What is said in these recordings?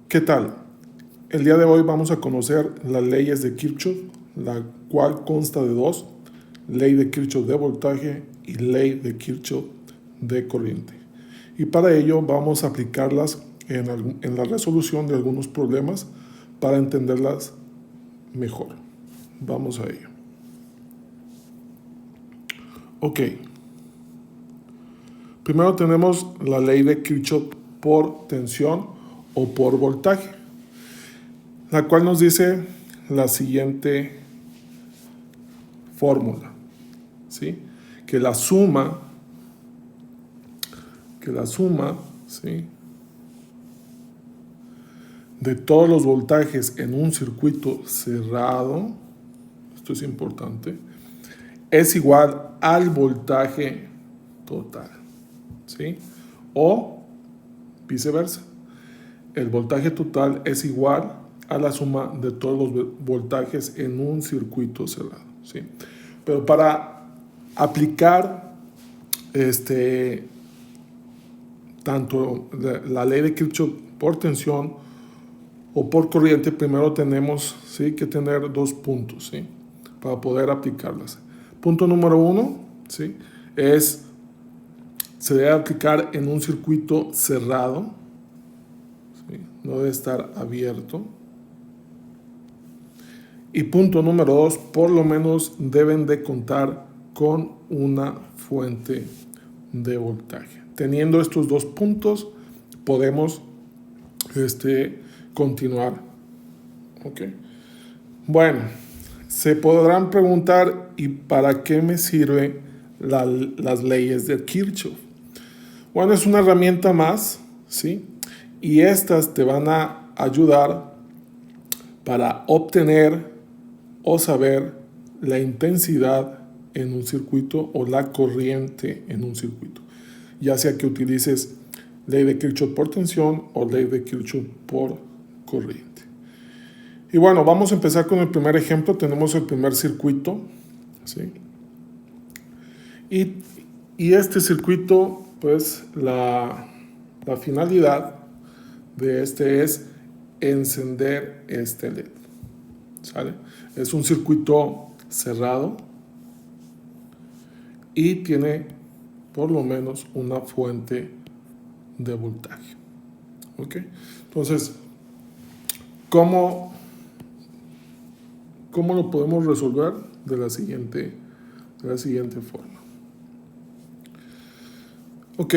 ¿Qué tal? El día de hoy vamos a conocer las leyes de Kirchhoff, la cual consta de dos: ley de Kirchhoff de voltaje y ley de Kirchhoff de corriente. Y para ello vamos a aplicarlas en la resolución de algunos problemas para entenderlas mejor. Vamos a ello. Ok. Primero tenemos la ley de Kirchhoff por tensión o por voltaje, la cual nos dice la siguiente fórmula, ¿sí? Que la suma, ¿sí?, de todos los voltajes en un circuito cerrado, esto es importante, es igual al voltaje total, ¿sí? O viceversa. El voltaje total es igual a la suma de todos los voltajes en un circuito cerrado, ¿sí? Pero para aplicar tanto la ley de Kirchhoff por tensión o por corriente, primero tenemos, ¿sí?, que tener dos puntos, ¿sí?, para poder aplicarlas. Punto número uno, ¿sí?, se debe aplicar en un circuito cerrado, ¿sí?, no debe estar abierto. Y punto número dos, por lo menos deben de contar con una fuente de voltaje. Teniendo estos dos puntos, podemos continuar. ¿Ok? Bueno, se podrán preguntar, ¿y para qué me sirven las leyes de Kirchhoff? Bueno, es una herramienta más, ¿sí? Y estas te van a ayudar para obtener o saber la intensidad en un circuito o la corriente en un circuito, ya sea que utilices ley de Kirchhoff por tensión o ley de Kirchhoff por corriente. Y bueno, vamos a empezar con el primer ejemplo. Tenemos el primer circuito, ¿sí? Y este circuito, pues la finalidad de este es encender este LED, ¿sale? Es un circuito cerrado y tiene por lo menos una fuente de voltaje. ¿Ok? Entonces, ¿cómo lo podemos resolver? De la siguiente forma. Ok.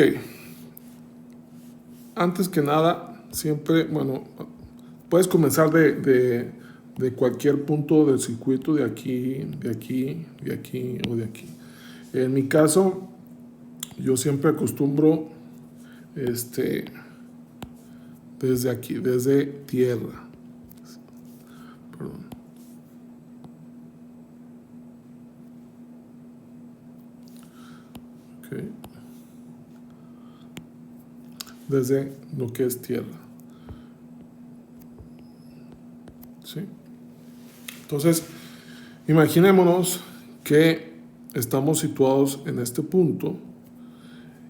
Antes que nada, siempre, bueno, puedes comenzar de cualquier punto del circuito, de aquí o de aquí. En mi caso, yo siempre acostumbro desde aquí, desde tierra. Perdón. Okay. Desde lo que es tierra. ¿Sí? Entonces, imaginémonos que estamos situados en este punto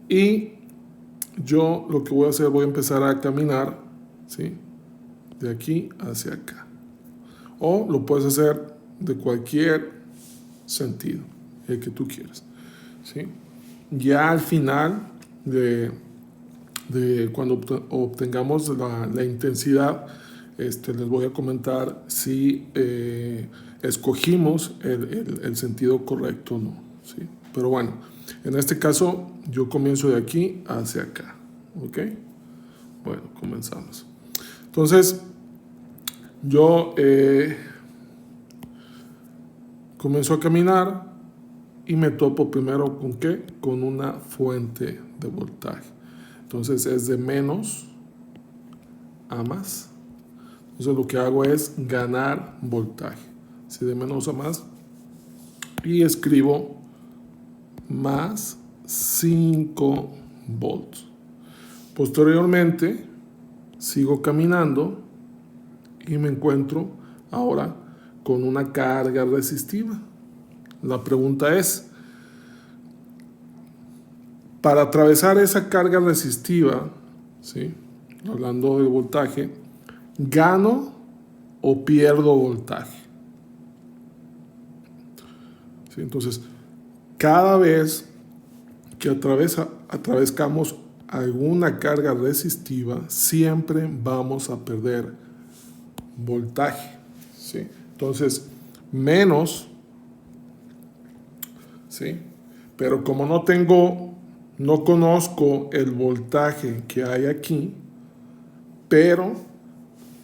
y yo lo que voy a hacer, voy a empezar a caminar, ¿sí?, de aquí hacia acá. O lo puedes hacer de cualquier sentido, el que tú quieras, ¿sí? Ya al final de cuando obtengamos la intensidad, les voy a comentar si escogimos el sentido correcto o no, ¿sí? Pero bueno, en este caso yo comienzo de aquí hacia acá. ¿Ok? Bueno, comenzamos. Entonces, yo comienzo a caminar y me topo primero con ¿qué? Con una fuente de voltaje. Entonces es de menos a más. Entonces lo que hago es ganar voltaje. ¿Sí? De menos a más. Y escribo más 5 volts. Posteriormente sigo caminando y me encuentro ahora con una carga resistiva. La pregunta es, para atravesar esa carga resistiva, ¿sí?, hablando del voltaje, ¿Gano o pierdo voltaje? ¿Sí? Entonces, cada vez que atravesamos alguna carga resistiva, siempre vamos a perder voltaje. ¿Sí? Entonces, menos, ¿sí? Pero como no conozco el voltaje que hay aquí, pero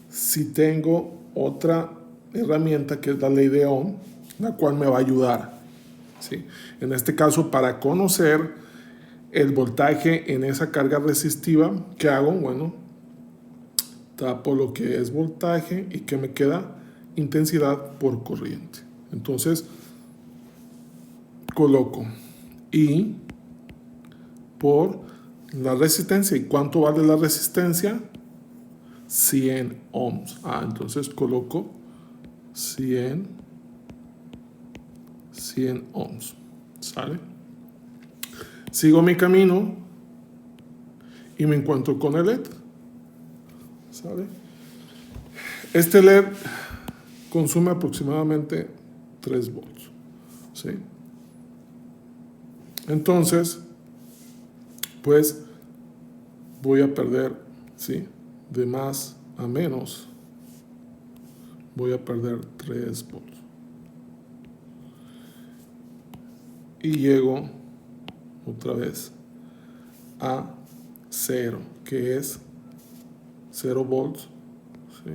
si tengo otra herramienta que es la ley de Ohm, la cual me va a ayudar, ¿sí? En este caso, para conocer el voltaje en esa carga resistiva, ¿qué hago? Bueno, tapo lo que es voltaje y ¿qué me queda? Intensidad por corriente. Entonces, coloco I por la resistencia. ¿Y cuánto vale la resistencia? 100 ohms. Entonces coloco 100 ohms. ¿Sale? Sigo mi camino y me encuentro con el LED. ¿Sale? Este LED consume aproximadamente 3 volts. ¿Sí? Entonces, pues voy a perder, ¿sí? De más a menos, voy a perder 3 volts. Y llego otra vez a 0, que es 0 volts. ¿Sí?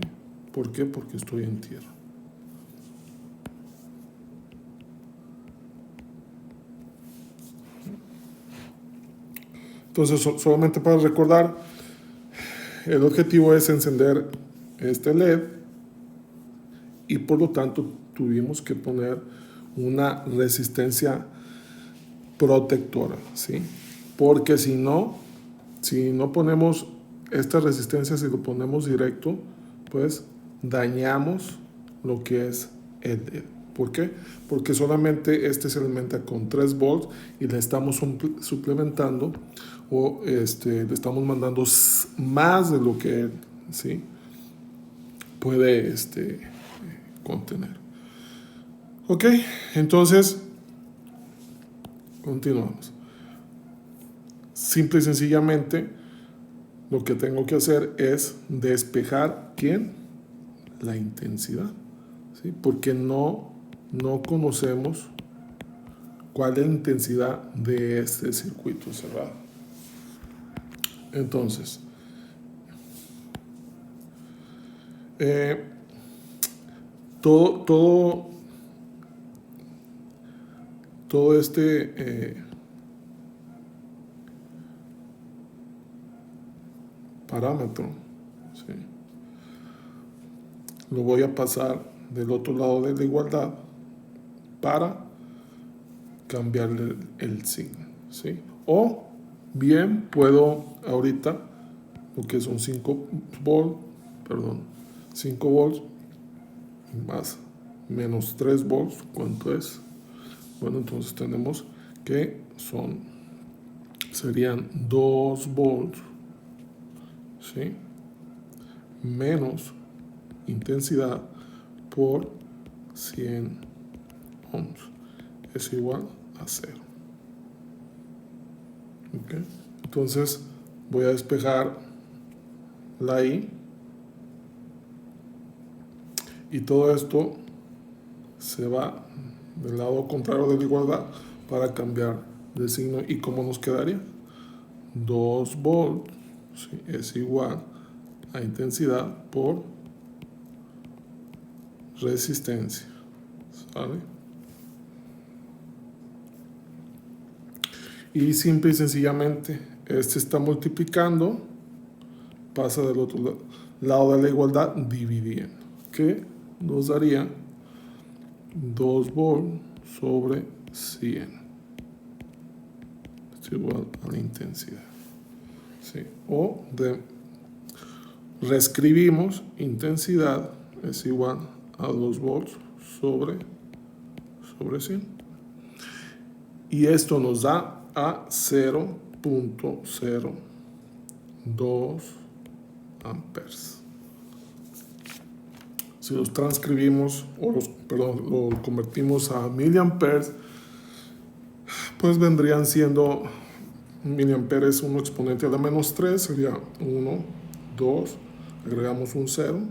¿Por qué? Porque estoy en tierra. Entonces, solamente para recordar, el objetivo es encender este LED y por lo tanto tuvimos que poner una resistencia protectora, ¿sí? Porque si no ponemos esta resistencia, si lo ponemos directo, pues dañamos lo que es el LED. ¿Por qué? Porque solamente este se alimenta con 3 volts y le estamos suplementando o le estamos mandando más de lo que él, ¿sí? Puede contener. Ok, entonces continuamos. Simple y sencillamente lo que tengo que hacer es despejar ¿quién? La intensidad, ¿sí? Porque no conocemos cuál es la intensidad de este circuito cerrado. Entonces, todo parámetro, ¿sí? Lo voy a pasar del otro lado de la igualdad para cambiarle el signo, ¿sí? O bien puedo ahorita, lo que son 5 volts más menos 3 volts, ¿cuánto es? Bueno, entonces tenemos que serían 2 volts, ¿sí? Menos intensidad por 100 ohms es igual a 0. ¿Okay? Entonces voy a despejar la I y todo esto se va del lado contrario de la igualdad para cambiar de signo. ¿Y cómo nos quedaría? 2 volts, ¿sí? Es igual a intensidad por resistencia. ¿Sale? Y simple y sencillamente este está multiplicando, pasa del otro lado de la igualdad dividiendo, que nos daría 2 volts sobre 100 es igual a la intensidad, ¿sí? O reescribimos intensidad es igual a 2 volts sobre 100 y esto nos da a 0.02 amperes. Si los transcribimos, lo convertimos a miliamperes, pues vendrían siendo, miliampere es 1 exponente a la menos 3, sería 1, 2, agregamos un 0,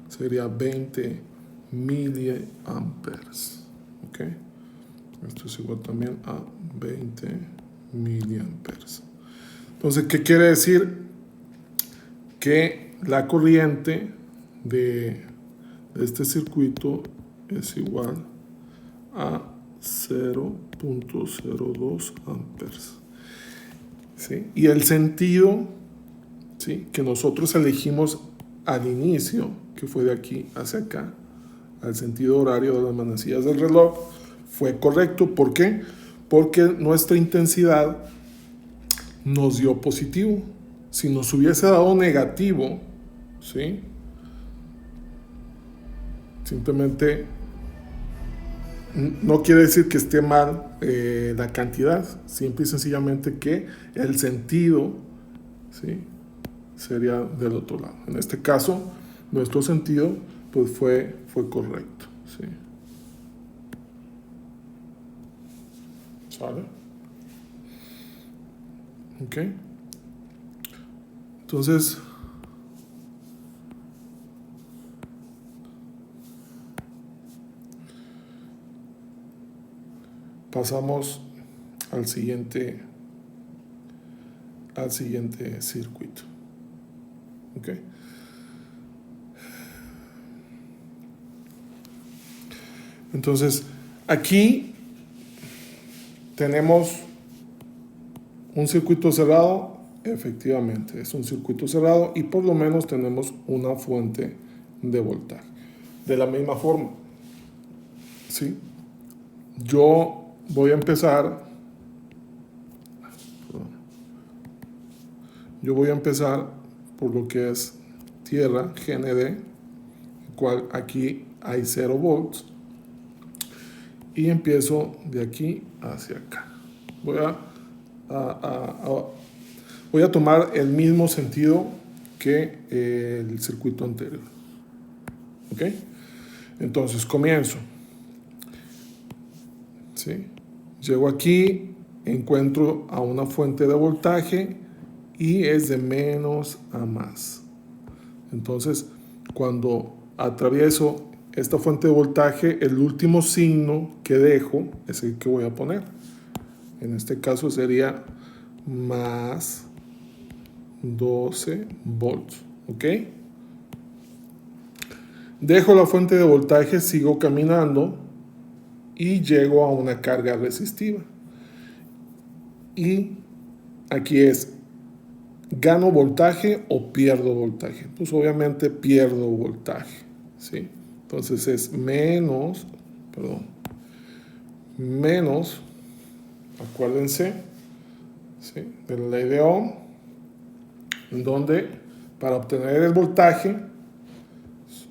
sería 20 miliamperes. ¿Ok? Esto es igual también a 20 miliamperes. Entonces, ¿qué quiere decir? Que la corriente de este circuito es igual a 0.02 amperes. ¿Sí? Y el sentido, ¿sí?, que nosotros elegimos al inicio, que fue de aquí hacia acá, al sentido horario de las manecillas del reloj, fue correcto. ¿Por qué? Porque nuestra intensidad nos dio positivo. Si nos hubiese dado negativo, ¿sí?, simplemente no quiere decir que esté mal la cantidad, simple y sencillamente que el sentido, ¿sí?, sería del otro lado. En este caso, nuestro sentido pues fue correcto. ¿Sí? ¿Sale? ¿Ok? Entonces, pasamos al siguiente circuito. ¿Ok? Entonces, aquí tenemos un circuito cerrado. Efectivamente, es un circuito cerrado y por lo menos tenemos una fuente de voltaje. De la misma forma, ¿sí?, yo voy a empezar por lo que es tierra, GND, el cual aquí hay 0 volts, y empiezo de aquí hacia acá. Voy a tomar el mismo sentido que el circuito anterior. ¿Ok? Entonces comienzo. ¿Sí? Llego aquí, encuentro a una fuente de voltaje y es de menos a más. Entonces, cuando atravieso esta fuente de voltaje, el último signo que dejo es el que voy a poner. En este caso sería más 12 volts. ¿Ok? Dejo la fuente de voltaje, sigo caminando y llego a una carga resistiva. Y aquí es, ¿gano voltaje o pierdo voltaje? Pues obviamente pierdo voltaje. ¿Sí? Entonces es menos, acuérdense, ¿sí?, de la ley de Ohm, en donde para obtener el voltaje, ¿sí?,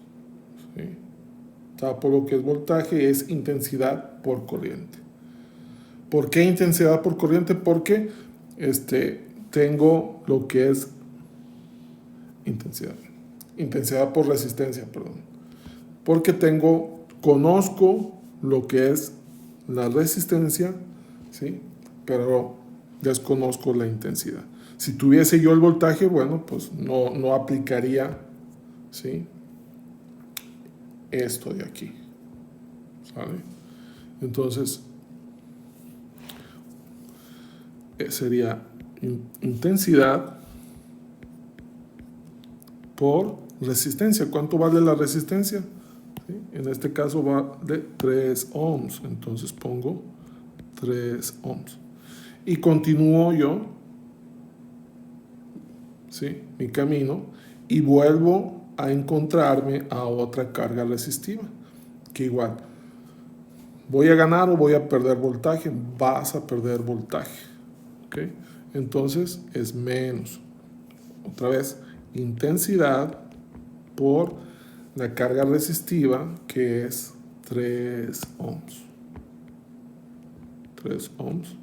por lo que es voltaje es intensidad por corriente. ¿Por qué intensidad por corriente? Porque tengo lo que es intensidad por resistencia, porque conozco lo que es la resistencia, ¿sí?, pero desconozco la intensidad. Si tuviese yo el voltaje, bueno, pues no aplicaría, ¿sí?, esto de aquí. ¿Sale? Entonces, sería intensidad por resistencia. ¿Cuánto vale la resistencia? ¿Sí? En este caso va de 3 ohms. Entonces pongo 3 ohms. Y continúo yo, ¿sí?, mi camino y vuelvo a encontrarme a otra carga resistiva. Que igual, ¿voy a ganar o voy a perder voltaje? Vas a perder voltaje. ¿Ok? Entonces es menos. Otra vez, intensidad por la carga resistiva, que es 3 ohms. 3 ohms.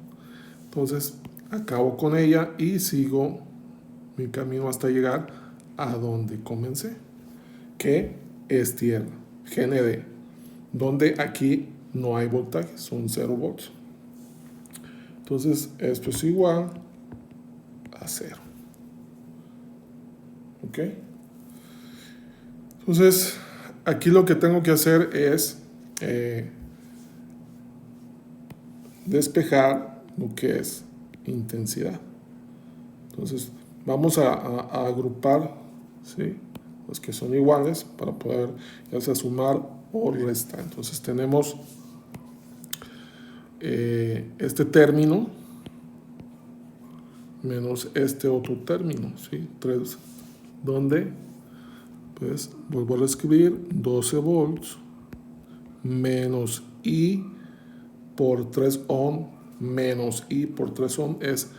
Entonces acabo con ella y sigo mi camino hasta llegar a donde comencé, que es tierra, GND, donde aquí no hay voltaje, son 0 volts. Entonces esto es igual a 0. ¿Ok? Entonces aquí lo que tengo que hacer es despejar lo que es intensidad. Entonces vamos a agrupar, ¿sí?, los que son iguales para poder ya sea sumar o restar. Entonces tenemos este término menos este otro término, ¿sí? 3, donde pues vuelvo a escribir 12 volts menos I por 3 ohm menos I por 3 ohm es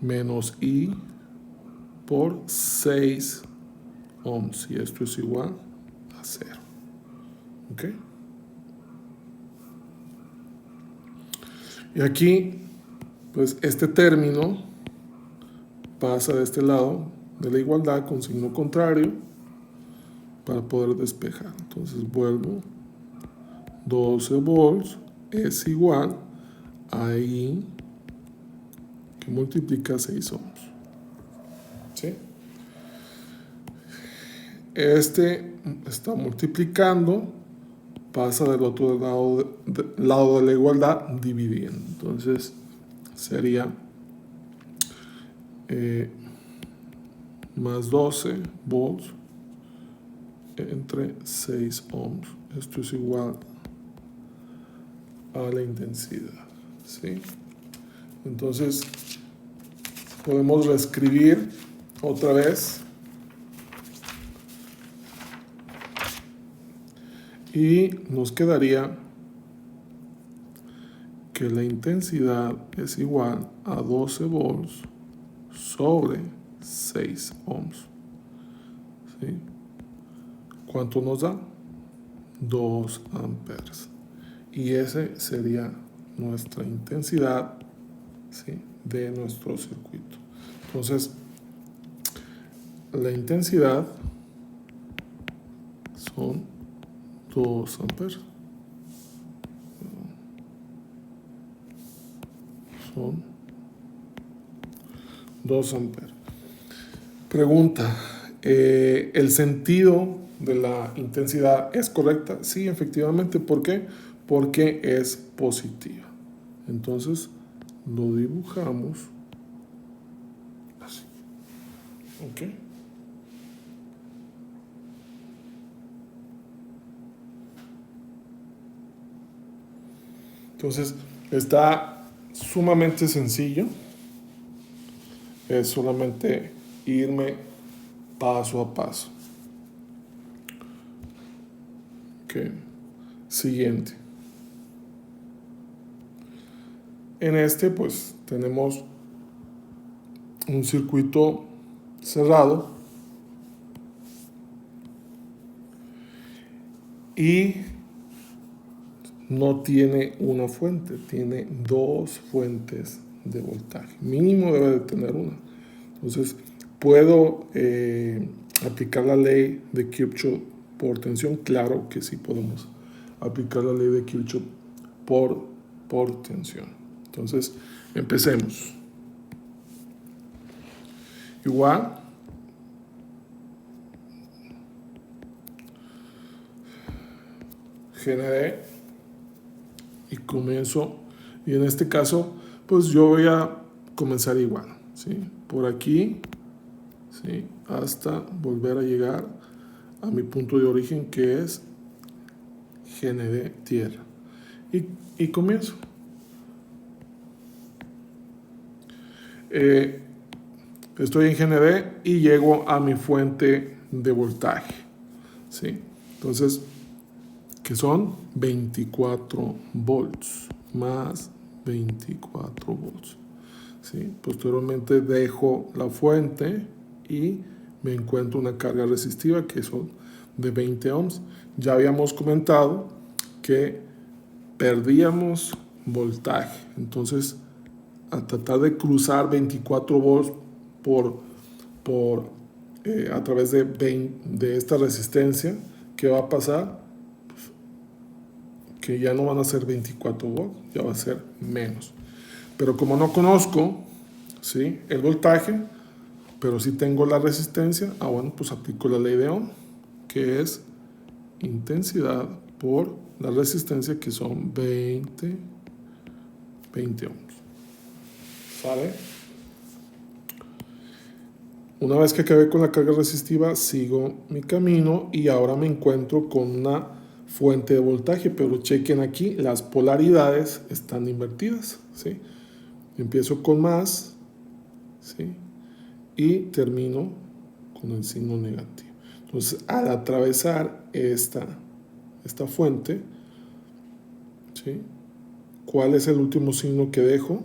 menos I por 6 ohms, y esto es igual a 0. ¿Ok? Y aquí, pues este término pasa de este lado de la igualdad con signo contrario para poder despejar. Entonces vuelvo, 12 volts es igual a I que multiplica 6 ohms. ¿Sí? Este está multiplicando, pasa del otro lado de la igualdad dividiendo. Entonces sería más 12 volts entre 6 ohms. Esto es igual a la intensidad, ¿sí? Entonces podemos reescribir otra vez y nos quedaría que la intensidad es igual a 12 volts sobre 6 ohms, ¿sí? ¿Cuánto nos da? 2 amperes. Y ese sería nuestra intensidad, ¿sí?, de nuestro circuito. Entonces, la intensidad son 2 amperes. Son 2 amperes. Pregunta, ¿el sentido de la intensidad es correcta? Sí, efectivamente. ¿Por qué? Porque es positiva. Entonces lo dibujamos así. ¿Ok? Entonces está sumamente sencillo. Es solamente irme paso a paso. Ok. Siguiente. En este pues tenemos un circuito cerrado y no tiene una fuente, tiene 2 fuentes de voltaje. Mínimo debe de tener una. Entonces puedo aplicar la ley de Kirchhoff por tensión. Claro que sí podemos aplicar la ley de Kirchhoff por tensión. Entonces empecemos. Igual generé y comienzo, y en este caso pues yo voy a comenzar igual, ¿sí?, por aquí, ¿sí?, hasta volver a llegar a mi punto de origen, que es GND tierra, y comienzo. Estoy en GND y llego a mi fuente de voltaje, ¿sí? Entonces, que son 24 volts más 24 volts, ¿sí? Posteriormente dejo la fuente y me encuentro una carga resistiva que son de 20 ohms. Ya habíamos comentado que perdíamos voltaje, entonces a tratar de cruzar 24 volts a través de esta resistencia, ¿qué va a pasar? Que ya no van a ser 24 volts, ya va a ser menos. Pero como no conozco, ¿sí?, el voltaje, pero sí tengo la resistencia, bueno, pues aplico la ley de Ohm, que es intensidad por la resistencia, que son 20 ohms. ¿Sale? Una vez que acabé con la carga resistiva, sigo mi camino y ahora me encuentro con una fuente de voltaje, pero chequen aquí, las polaridades están invertidas, ¿sí? Empiezo con más, ¿sí?, y termino con el signo negativo. Entonces, al atravesar esta fuente, ¿sí?, ¿cuál es el último signo que dejo?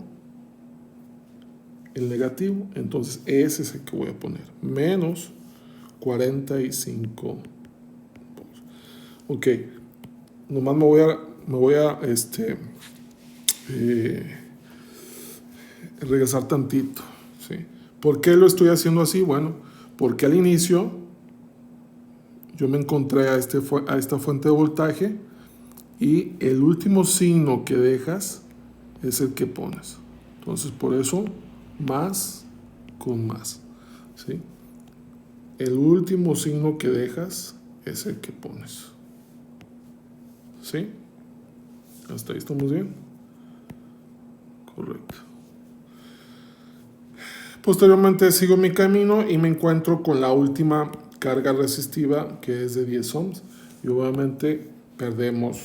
El negativo. Entonces ese es el que voy a poner, menos 45 volts. Ok, nomás me voy a regresar tantito, ¿sí? ¿Por qué lo estoy haciendo así? Bueno, porque al inicio yo me encontré a esta fuente de voltaje y el último signo que dejas es el que pones. Entonces, por eso, más con más, ¿sí? El último signo que dejas es el que pones, ¿sí? ¿Hasta ahí estamos bien? Correcto. Posteriormente sigo mi camino y me encuentro con la última carga resistiva, que es de 10 ohms, y obviamente perdemos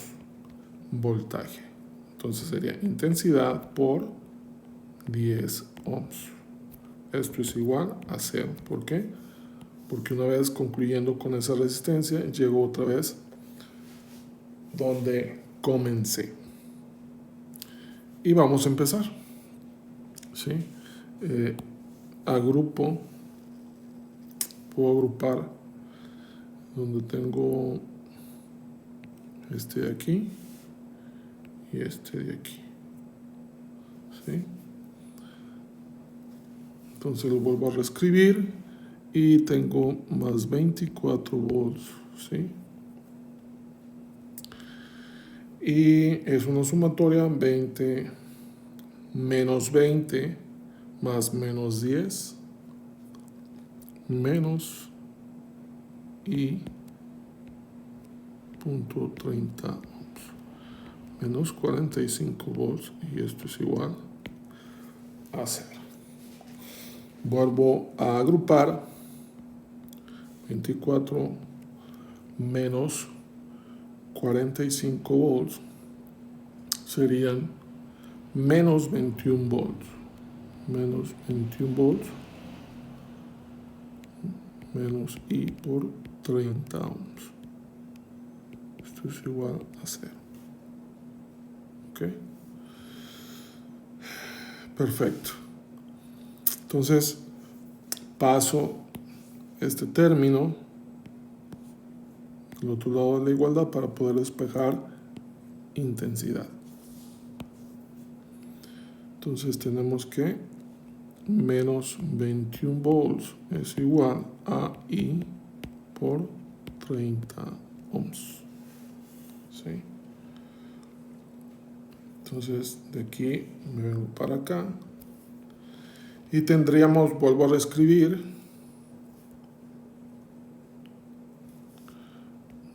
voltaje. Entonces sería intensidad por 10 ohms. Esto es igual a 0. ¿Por qué? Porque una vez concluyendo con esa resistencia, llego otra vez donde comencé. Y vamos a empezar, ¿sí? Puedo agrupar donde tengo este de aquí y este de aquí, ¿sí? Entonces lo vuelvo a reescribir y tengo más 24 volts, ¿sí? Y es una sumatoria 20 menos 20 más menos 10 menos y punto 30 ohms menos 45 volts, y esto es igual a 0. Vuelvo a agrupar 24 menos 45 volts serían menos 21 volts, menos 21 volts menos I por 30 ohms. Esto es igual a 0. ¿Ok? Perfecto. Entonces paso este término al otro lado de la igualdad para poder despejar intensidad. Entonces tenemos que menos 21 volts es igual a I por 30 ohms, ¿sí? Entonces de aquí me vengo para acá y tendríamos, vuelvo a reescribir,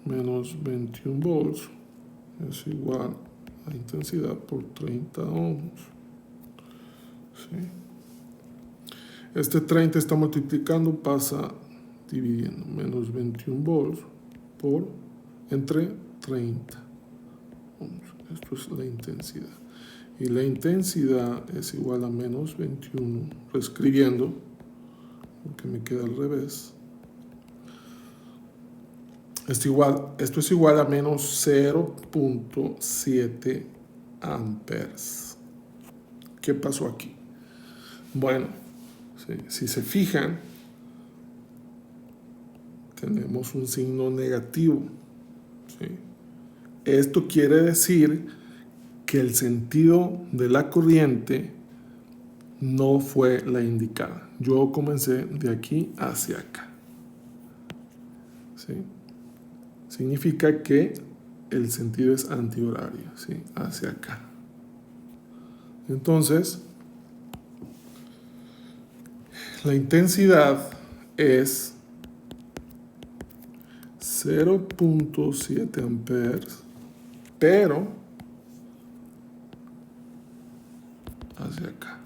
menos 21 volts es igual a intensidad por 30 ohms, ¿sí? Este 30 está multiplicando, pasa dividiendo, menos 21 volts por entre 30 ohms. Esto es la intensidad. Y la intensidad es igual a menos 21, reescribiendo, porque me queda al revés. Esto es igual a menos 0.7 amperes. ¿Qué pasó aquí? Bueno, si se fijan, tenemos un signo negativo, ¿sí? Esto quiere decir que el sentido de la corriente no fue la indicada. Yo comencé de aquí hacia acá, ¿sí? significa que el sentido es antihorario, ¿sí? Hacia acá. Entonces, la intensidad es 0.7 amperes, pero hacia acá.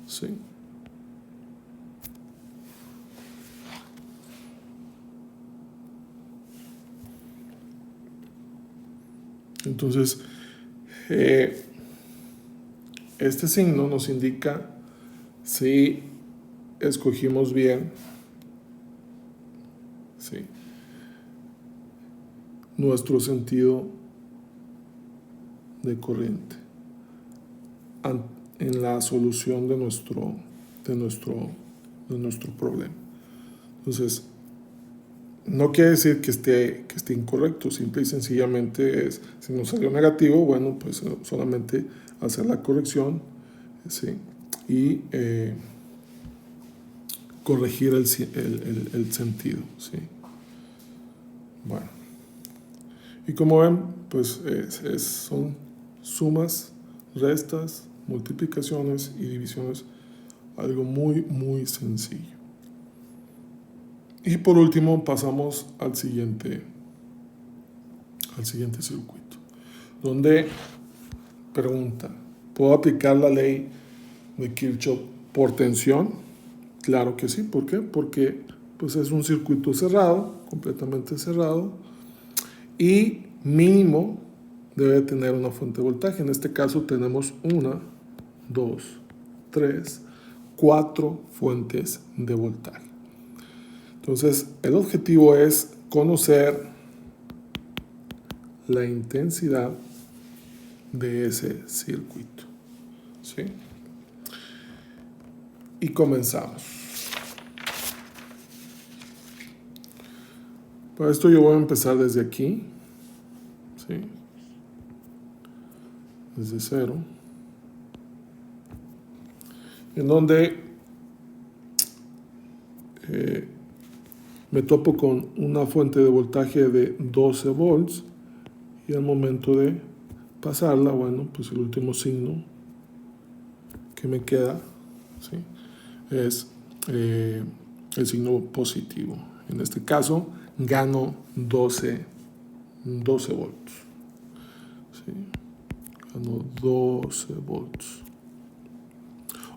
¿Sí? Entonces, este signo nos indica si escogimos bien, ¿sí?, nuestro sentido de corriente en la solución de nuestro problema. Entonces, no quiere decir que esté incorrecto, simple y sencillamente es, si nos salió negativo, bueno, pues solamente hacer la corrección, ¿sí?, y corregir el sentido, ¿sí? Bueno, y como ven, pues son sumas, restas, multiplicaciones y divisiones, algo muy, muy sencillo. Y por último pasamos al siguiente circuito, donde pregunta, ¿puedo aplicar la ley de Kirchhoff por tensión? Claro que sí. ¿Por qué? Porque pues es un circuito cerrado, completamente cerrado, y mínimo debe tener una fuente de voltaje. En este caso tenemos 1, 2, 3, 4 fuentes de voltaje. Entonces, el objetivo es conocer la intensidad de ese circuito, ¿sí? Y comenzamos. Para esto yo voy a empezar desde aquí, ¿sí?, desde 0, en donde me topo con una fuente de voltaje de 12 volts y al momento de pasarla, bueno, pues el último signo que me queda, ¿sí?, es el signo positivo. En este caso gano 12 volts, ¿sí?, gano 12 volts.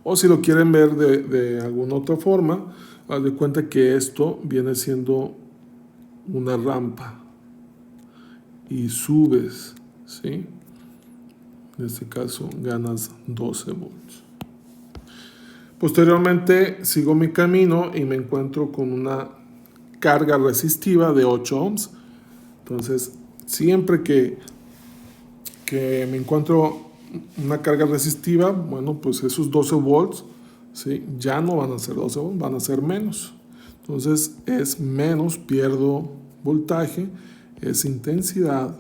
O si lo quieren ver de alguna otra forma, haz de cuenta que esto viene siendo una rampa y subes, ¿sí? En este caso ganas 12 volts. Posteriormente sigo mi camino y me encuentro con una carga resistiva de 8 ohms. Entonces, siempre que me encuentro una carga resistiva, bueno, pues esos 12 volts, ¿sí?, ya no van a ser 12 volts, van a ser menos. Entonces es menos, pierdo voltaje, es intensidad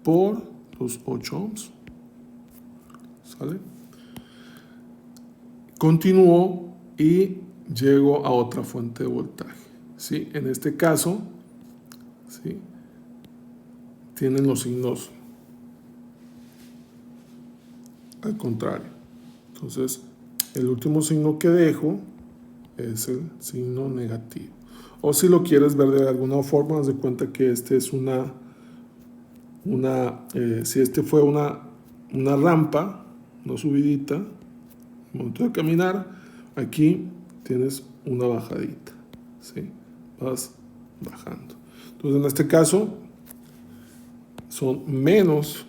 por los 8 ohms. ¿Sale? Continúo y llego a otra fuente de voltaje, ¿sí? En este caso, ¿sí?, tienen los signos al contrario. Entonces, el último signo que dejo es el signo negativo. O si lo quieres ver de alguna forma, haz de cuenta que este es si este fue una rampa, una subidita, al momento de caminar, aquí tienes una bajadita, ¿sí?, vas bajando. Entonces, en este caso, son menos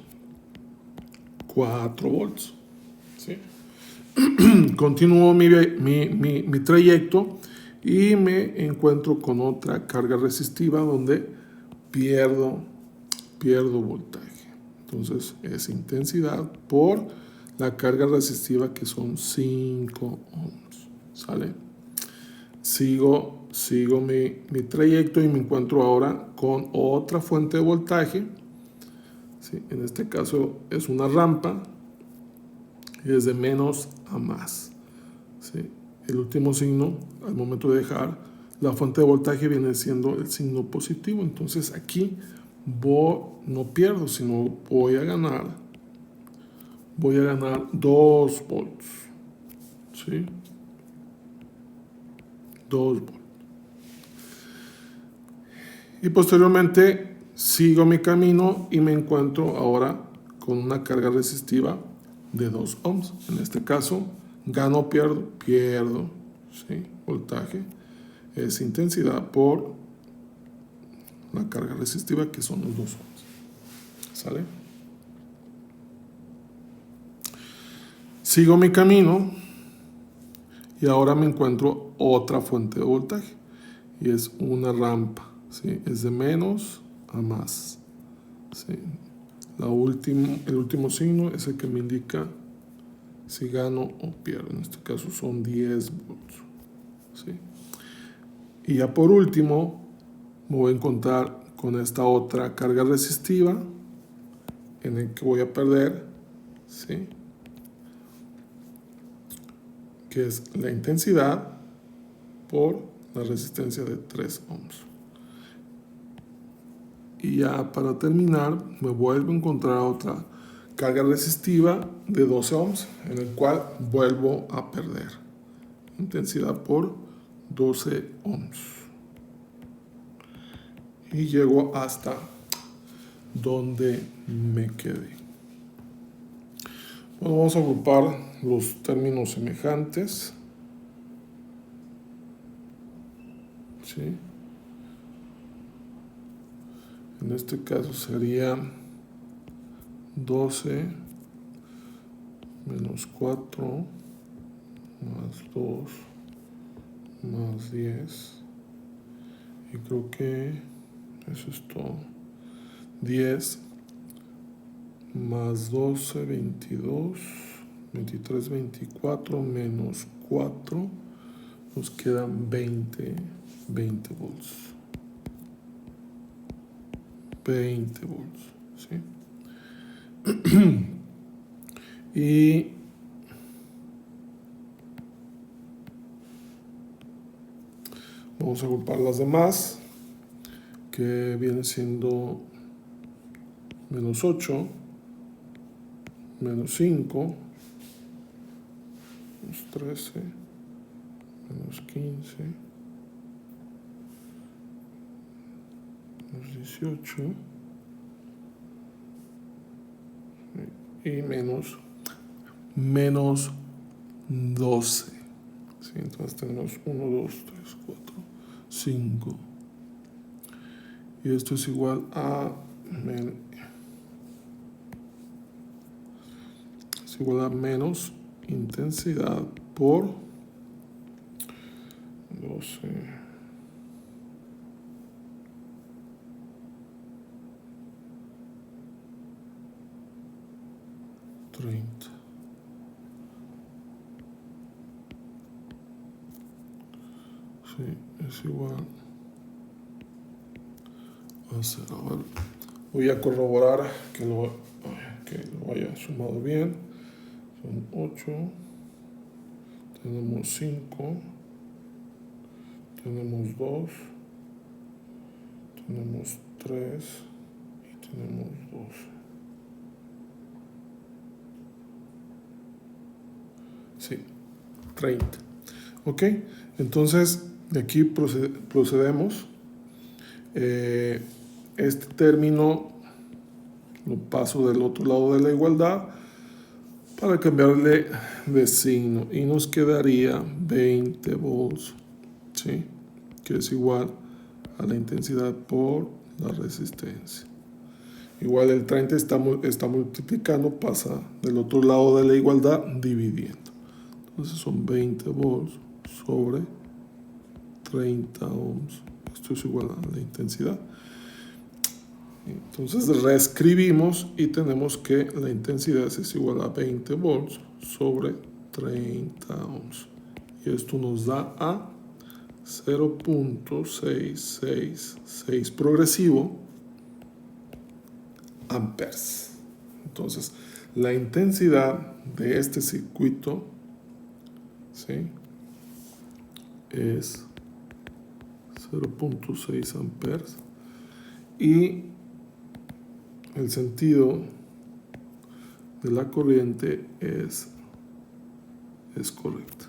4 volts, ¿sí? Continúo mi trayecto y me encuentro con otra carga resistiva donde pierdo voltaje. Entonces es intensidad por la carga resistiva, que son 5 ohms. ¿Sale? Sigo mi trayecto y me encuentro ahora con otra fuente de voltaje, ¿sí? En este caso es una rampa y es de menos a más, ¿sí? El último signo al momento de dejar la fuente de voltaje viene siendo el signo positivo. Entonces aquí no pierdo, sino voy a ganar 2 volts. ¿Sí? 2 volts. Y posteriormente sigo mi camino y me encuentro ahora con una carga resistiva de 2 ohms. En este caso, gano o pierdo, ¿sí? Voltaje es intensidad por la carga resistiva, que son los 2 ohms. ¿Sale? Sigo mi camino y ahora me encuentro otra fuente de voltaje y es una rampa, ¿sí? Es de menos a más, ¿sí? El último signo es el que me indica si gano o pierdo. En este caso son 10 volts, ¿sí? Y ya por último me voy a encontrar con esta otra carga resistiva en el que voy a perder, ¿sí? Que es la intensidad por la resistencia de 3 ohms. Y ya para terminar me vuelvo a encontrar otra carga resistiva de 12 ohms en el cual vuelvo a perder intensidad por 12 ohms y llego hasta donde me quedé. Bueno, vamos a agrupar los términos semejantes, ¿sí? En este caso sería 12 menos 4 más 2 más 10, y creo que eso es todo. 10 más 12, 22, 23, 24 menos 4, nos quedan 20 volts. 20 volts, ¿sí? Y vamos a agrupar las demás, que viene siendo menos 8, menos 5, menos 13, menos 15, menos 18 y menos 12. ¿Sí? Entonces tenemos 1, 2, 3, 4, 5. Y esto es igual a menos intensidad por 12. 30. Sí, es igual a 0. A ver, voy a corroborar que lo haya sumado bien. Son 8, tenemos 5, tenemos 2, tenemos 3 y tenemos 12. Sí, 30. Ok, entonces de aquí procedemos. Este término lo paso del otro lado de la igualdad para cambiarle de signo y nos quedaría 20 volts, ¿sí? Que es igual a la intensidad por la resistencia. Igual el 30 está multiplicando, pasa del otro lado de la igualdad dividiendo. Entonces son 20 volts sobre 30 ohms. Esto es igual a la intensidad. Entonces reescribimos y tenemos que la intensidad es igual a 20 volts sobre 30 ohms. Y esto nos da a 0.666 progresivo amperes. Entonces, la intensidad de este circuito, ¿sí?, es 0.6 amperes. Y el sentido de la corriente es correcto.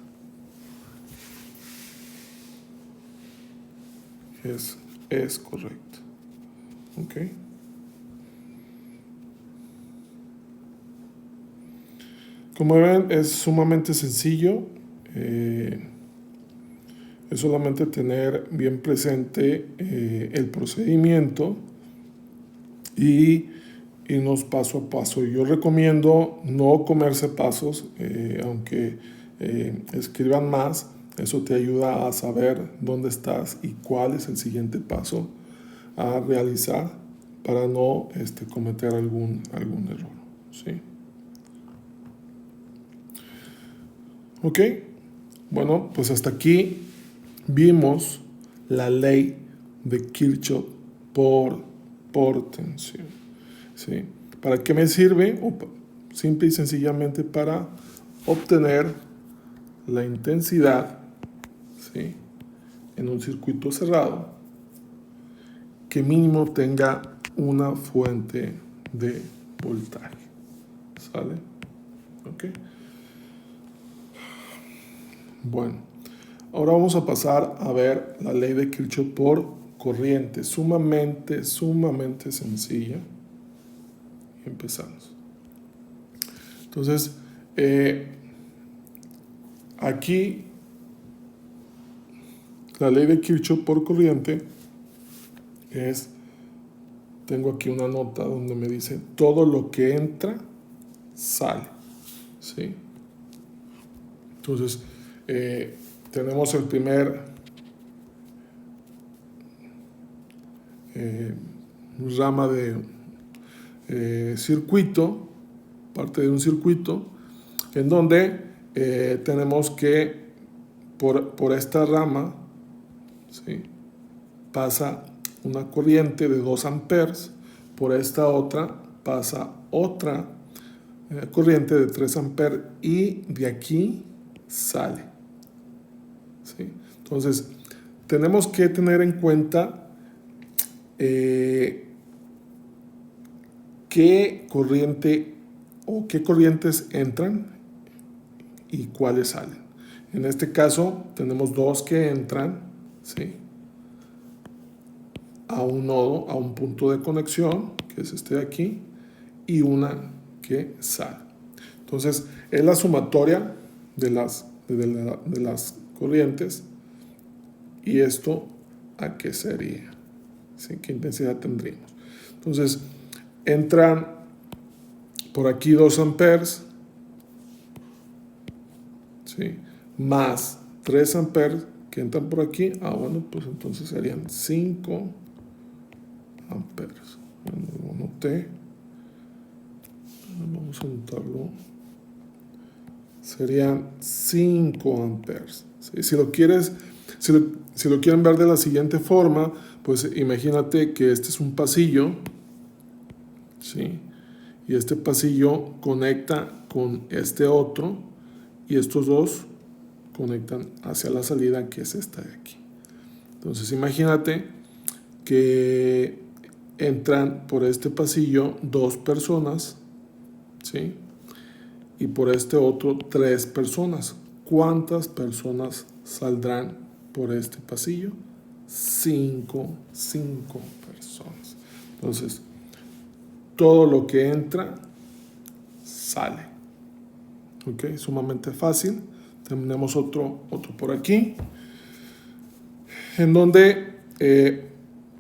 Es correcto. ¿Ok? Como ven, es sumamente sencillo. Es solamente tener bien presente el procedimiento y irnos paso a paso. Yo recomiendo no comerse pasos, aunque escriban más. Eso te ayuda a saber dónde estás y cuál es el siguiente paso a realizar para no cometer algún error. ¿Sí? Ok, bueno, pues hasta aquí vimos la ley de Kirchhoff por tensión. ¿Sí? ¿Para qué me sirve? Simple y sencillamente para obtener la intensidad, ¿sí?, en un circuito cerrado que mínimo tenga una fuente de voltaje. ¿Sale? ¿Ok? Bueno, ahora vamos a pasar a ver la ley de Kirchhoff por corriente. Sumamente sencilla. Y empezamos. Entonces, aquí la ley de Kirchhoff por corriente es, tengo aquí una nota donde me dice todo lo que entra sale, ¿sí? Entonces, tenemos el primer rama de circuito, parte de un circuito, en donde tenemos que por esta rama, ¿sí?, pasa una corriente de 2 amperes, por esta otra pasa otra corriente de 3 amperes y de aquí sale. ¿Sí? Entonces, tenemos que tener en cuenta qué corriente o qué corrientes entran y cuáles salen. En este caso, tenemos dos que entran, ¿sí?, a un nodo, a un punto de conexión, que es este de aquí, y una que sale. Entonces, es la sumatoria de las corrientes. ¿Y esto a qué sería? ¿Sí? ¿Qué intensidad tendríamos? Entonces, entran por aquí 2 amperes, ¿sí?, más 3 amperes que entran por aquí. Bueno, pues entonces serían 5 amperes. Bueno, lo noté. Vamos a anotarlo. Serían 5 amperes. ¿Sí? Si lo quieren ver de la siguiente forma, pues imagínate que este es un pasillo, ¿sí?, y este pasillo conecta con este otro y estos dos conectan hacia la salida, que es esta de aquí. Entonces imagínate que entran por este pasillo 2 personas, ¿sí?, y por este otro 3 personas. ¿Cuántas personas saldrán por este pasillo? 5 personas. Entonces, todo lo que entra sale. ¿Ok? Sumamente fácil. Tenemos otro por aquí, en donde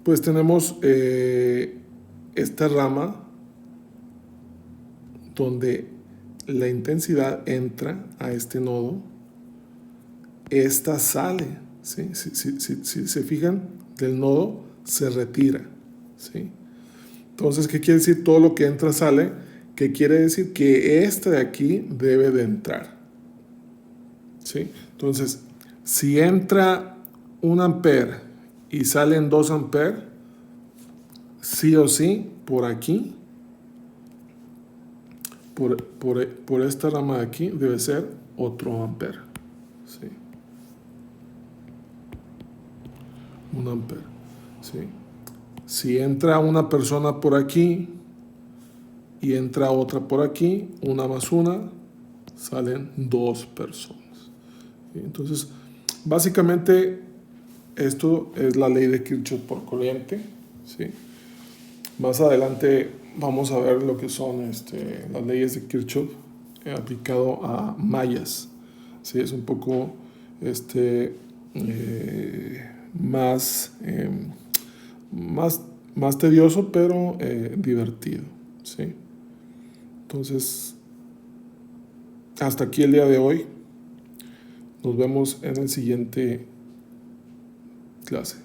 pues tenemos esta rama donde la intensidad entra a este nodo, esta sale, ¿sí? Si se fijan, del nodo se retira, ¿sí? Entonces, ¿qué quiere decir todo lo que entra sale? Que quiere decir que este de aquí debe de entrar, ¿sí? Entonces, si entra 1 ampere y salen 2 amperes, sí o sí, por aquí, por esta rama de aquí, debe ser otro ampere, ¿sí? 1 ampere. ¿Sí? Si entra una persona por aquí y entra otra por aquí, 1 más 1, salen 2 personas. ¿Sí? Entonces, básicamente, esto es la ley de Kirchhoff por corriente. ¿Sí? Más adelante vamos a ver lo que son las leyes de Kirchhoff aplicado a mallas. ¿Sí? Es un poco más, más tedioso, pero divertido. ¿Sí? Entonces, hasta aquí el día de hoy. Nos vemos en el siguiente clase.